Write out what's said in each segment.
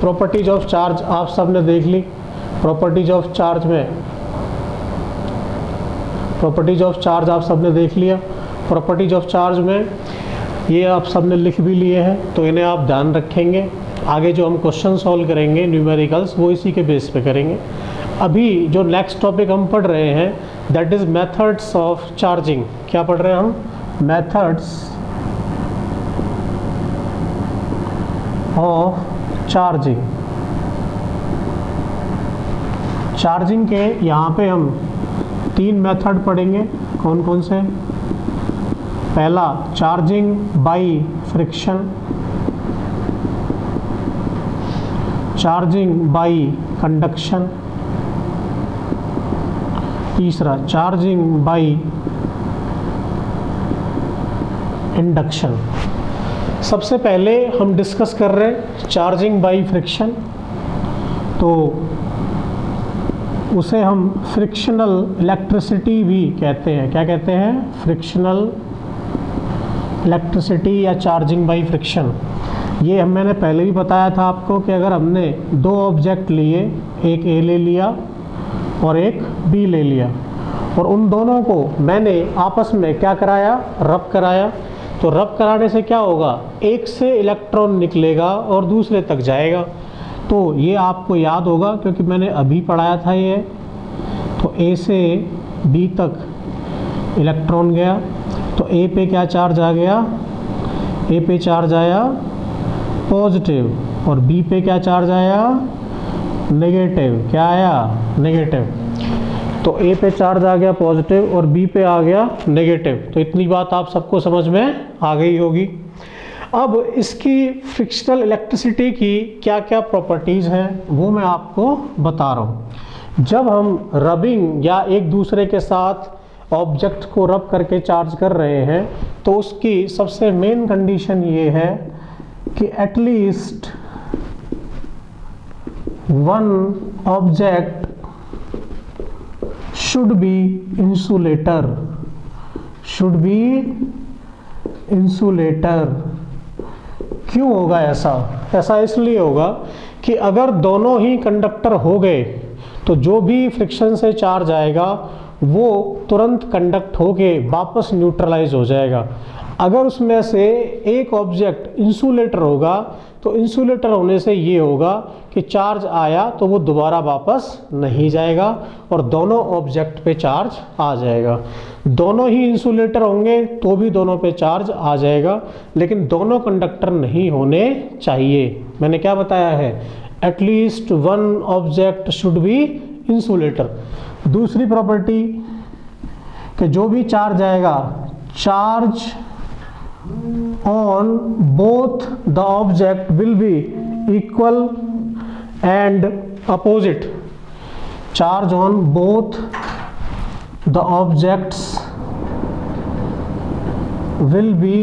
Properties of charge आप सब ने देख ली। प्रॉपर्टीज ऑफ चार्ज आप सब ने देख लिया। प्रॉपर्टीज ऑफ चार्ज में ये आप सब ने लिख भी लिए हैं, तो इन्हें आप ध्यान रखेंगे। आगे जो हम क्वेश्चन सॉल्व करेंगे न्यूमेरिकल्स, वो इसी के बेस पे करेंगे। अभी जो नेक्स्ट टॉपिक हम पढ़ रहे हैं that is methods of charging. क्या पढ़ रहे हैं हम? Methods of charging. चार्जिंग के यहाँ पे हम 3 मेथड पढ़ेंगे। कौन कौन से? पहला charging by friction, charging by conduction, तीसरा चार्जिंग बाई इंडक्शन। सबसे पहले हम डिस्कस कर रहे हैं चार्जिंग बाई फ्रिक्शन, तो उसे हम फ्रिक्शनल इलेक्ट्रिसिटी भी कहते हैं। क्या कहते हैं? फ्रिक्शनल इलेक्ट्रिसिटी या चार्जिंग बाई फ्रिक्शन। ये मैंने पहले भी बताया था आपको कि अगर हमने 2 ऑब्जेक्ट लिए, एक ए ले लिया और एक बी ले लिया, और उन दोनों को मैंने आपस में क्या कराया? रब कराया। तो रब कराने से क्या होगा? एक से इलेक्ट्रॉन निकलेगा और दूसरे तक जाएगा। तो ये आपको याद होगा क्योंकि मैंने अभी पढ़ाया था ये। तो ए से बी तक इलेक्ट्रॉन गया, तो ए पे क्या चार्ज आ गया? ए पे चार्ज आया पॉजिटिव, और बी पे क्या चार्ज आया? नेगेटिव। क्या आया? नेगेटिव। तो ए पे चार्ज आ गया पॉजिटिव और बी पे आ गया नेगेटिव। तो इतनी बात आप सबको समझ में आ गई होगी। अब इसकी फ्रिक्शनल इलेक्ट्रिसिटी की क्या क्या प्रॉपर्टीज़ हैं वो मैं आपको बता रहा हूँ। जब हम रबिंग या एक दूसरे के साथ ऑब्जेक्ट को रब करके चार्ज कर रहे हैं तो उसकी सबसे मेन कंडीशन ये है कि at least one object should be insulator. Should be insulator. क्यों होगा ऐसा? ऐसा इसलिए होगा कि अगर दोनों ही कंडक्टर हो गए तो जो भी फ्रिक्शन से चार्ज आएगा वो तुरंत कंडक्ट होके वापस न्यूट्रलाइज हो जाएगा। अगर उसमें से एक ऑब्जेक्ट इंसुलेटर होगा तो इंसुलेटर होने से ये होगा कि चार्ज आया तो वो दोबारा वापस नहीं जाएगा और दोनों ऑब्जेक्ट पे चार्ज आ जाएगा। दोनों ही इंसुलेटर होंगे तो भी दोनों पे चार्ज आ जाएगा, लेकिन दोनों कंडक्टर नहीं होने चाहिए। मैंने क्या बताया है? At least one object should be insulator. दूसरी प्रॉपर्टी कि जो भी चार्ज आएगा, charge on both the object will be equal and opposite. Charge on both the objects will be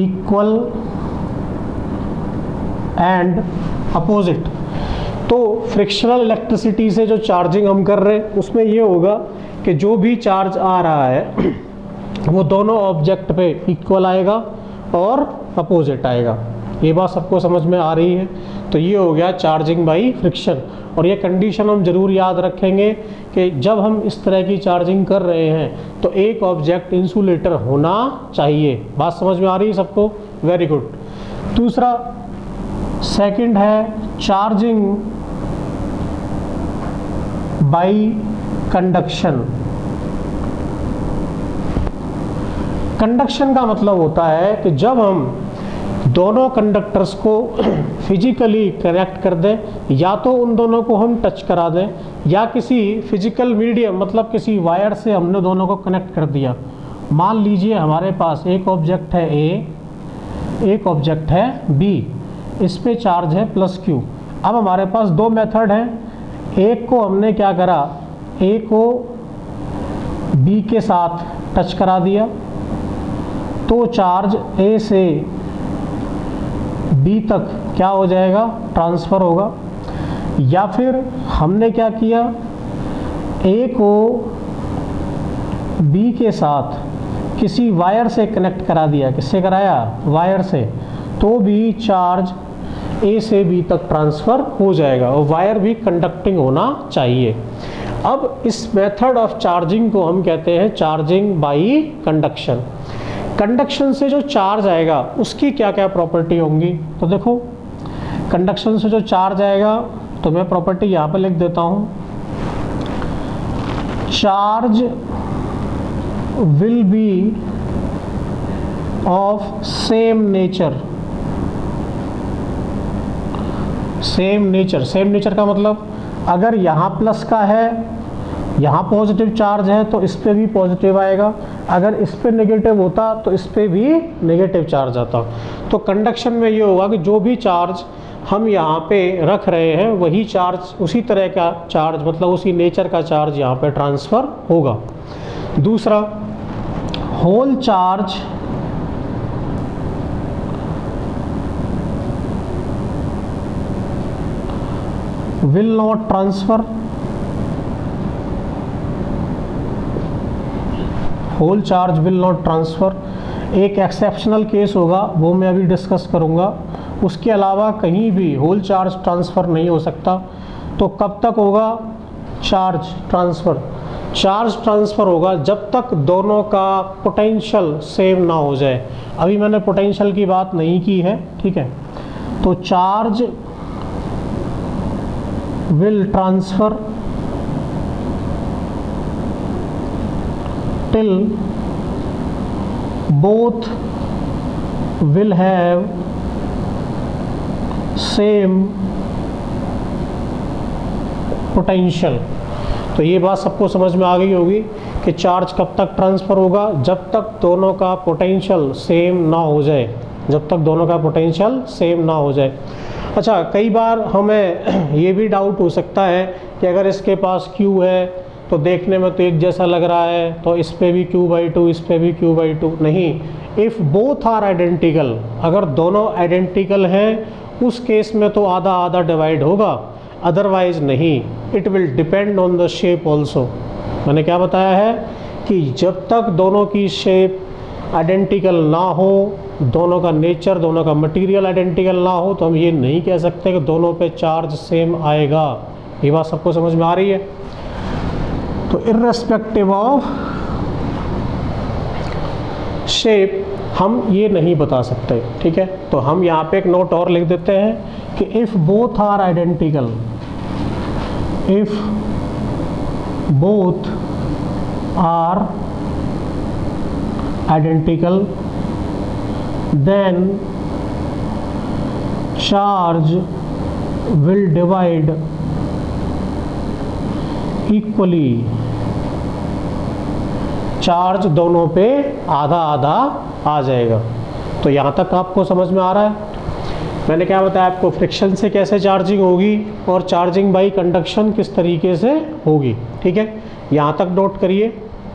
equal and opposite. तो फ्रिक्शनल इलेक्ट्रिसिटी से जो चार्जिंग हम कर रहे हैं उसमें ये होगा कि जो भी चार्ज आ रहा है वो दोनों ऑब्जेक्ट पे इक्वल आएगा और अपोजिट आएगा। ये बात सबको समझ में आ रही है? तो ये हो गया चार्जिंग बाई फ्रिक्शन। और ये कंडीशन हम जरूर याद रखेंगे कि जब हम इस तरह की चार्जिंग कर रहे हैं तो एक ऑब्जेक्ट इंसुलेटर होना चाहिए। बात समझ में आ रही है सबको? Very good. दूसरा सेकंड है चार्जिंग बाई कंडक्शन। कंडक्शन का मतलब होता है कि जब हम दोनों कंडक्टर्स को फिजिकली कनेक्ट कर दें, या तो उन दोनों को हम टच करा दें या किसी फिजिकल मीडियम मतलब किसी वायर से हमने दोनों को कनेक्ट कर दिया। मान लीजिए हमारे पास एक ऑब्जेक्ट है ए, एक ऑब्जेक्ट है बी, इस पे चार्ज है प्लस क्यू। अब हमारे पास 2 मेथड हैं। एक को हमने क्या करा, ए को बी के साथ टच करा दिया तो चार्ज ए से बी तक क्या हो जाएगा? ट्रांसफ़र होगा। या फिर हमने क्या किया, ए को बी के साथ किसी वायर से कनेक्ट करा दिया। किससे कराया? वायर से। तो भी चार्ज ए से बी तक ट्रांसफ़र हो जाएगा और वायर भी कंडक्टिंग होना चाहिए। अब इस मेथड ऑफ चार्जिंग को हम कहते हैं चार्जिंग बाई कंडक्शन। कंडक्शन से जो चार्ज आएगा उसकी क्या क्या प्रॉपर्टी होंगी, तो देखो कंडक्शन से जो चार्ज आएगा तो मैं प्रॉपर्टी यहाँ पर लिख देता हूँ। Charge will be of same nature. Same nature का मतलब अगर यहाँ प्लस का है, यहाँ पॉजिटिव चार्ज है तो इस पे भी पॉजिटिव आएगा, अगर इस पे नेगेटिव होता तो इस पे भी नेगेटिव चार्ज आता। तो कंडक्शन में ये होगा कि जो भी चार्ज हम यहाँ पे रख रहे हैं वही चार्ज, उसी तरह का चार्ज मतलब उसी नेचर का चार्ज यहाँ पे ट्रांसफ़र होगा। दूसरा, hole charge will not transfer। Hole charge will not transfer एक एक्सेप्शनल केस होगा, वो मैं अभी डिस्कस करूँगा। उसके अलावा कहीं भी होल चार्ज ट्रांसफ़र नहीं हो सकता। तो कब तक होगा चार्ज ट्रांसफ़र? चार्ज ट्रांसफ़र होगा जब तक दोनों का पोटेंशियल सेम ना हो जाए। अभी मैंने पोटेंशियल की बात नहीं की है, ठीक है। तो charge will transfer till both will have same potential। तो ये बात सबको समझ में आ गई होगी कि चार्ज कब तक ट्रांसफ़र होगा, जब तक दोनों का पोटेंशियल सेम ना हो जाए, जब तक दोनों का पोटेंशियल सेम ना हो जाए। अच्छा, कई बार हमें ये भी डाउट हो सकता है कि अगर इसके पास Q है तो देखने में तो एक जैसा लग रहा है, तो इस पे भी Q/2 इस पे भी Q/2। नहीं, इफ़ बोथ आर आइडेंटिकल, अगर दोनों आइडेंटिकल हैं उस केस में तो आधा आधा डिवाइड होगा, अदरवाइज नहीं। It will depend on the shape also. मैंने क्या बताया है कि जब तक दोनों की शेप आइडेंटिकल ना हो, दोनों का नेचर, दोनों का मटेरियल आइडेंटिकल ना हो, तो हम ये नहीं कह सकते कि दोनों पे चार्ज सेम आएगा। ये बात सबको समझ में आ रही है? तो इर्रेस्पेक्टिव ऑफ शेप हम ये नहीं बता सकते, ठीक है। तो हम यहाँ पे एक नोट और लिख देते हैं कि if both are identical, if both are identical then charge will divide equally। Charge दोनों पे आधा आधा आ जाएगा। तो यहाँ तक आपको समझ में आ रहा है? मैंने क्या बताया आपको, फ्रिक्शन से कैसे चार्जिंग होगी और चार्जिंग बाई कंडक्शन किस तरीके से होगी, ठीक है। यहाँ तक नोट करिए।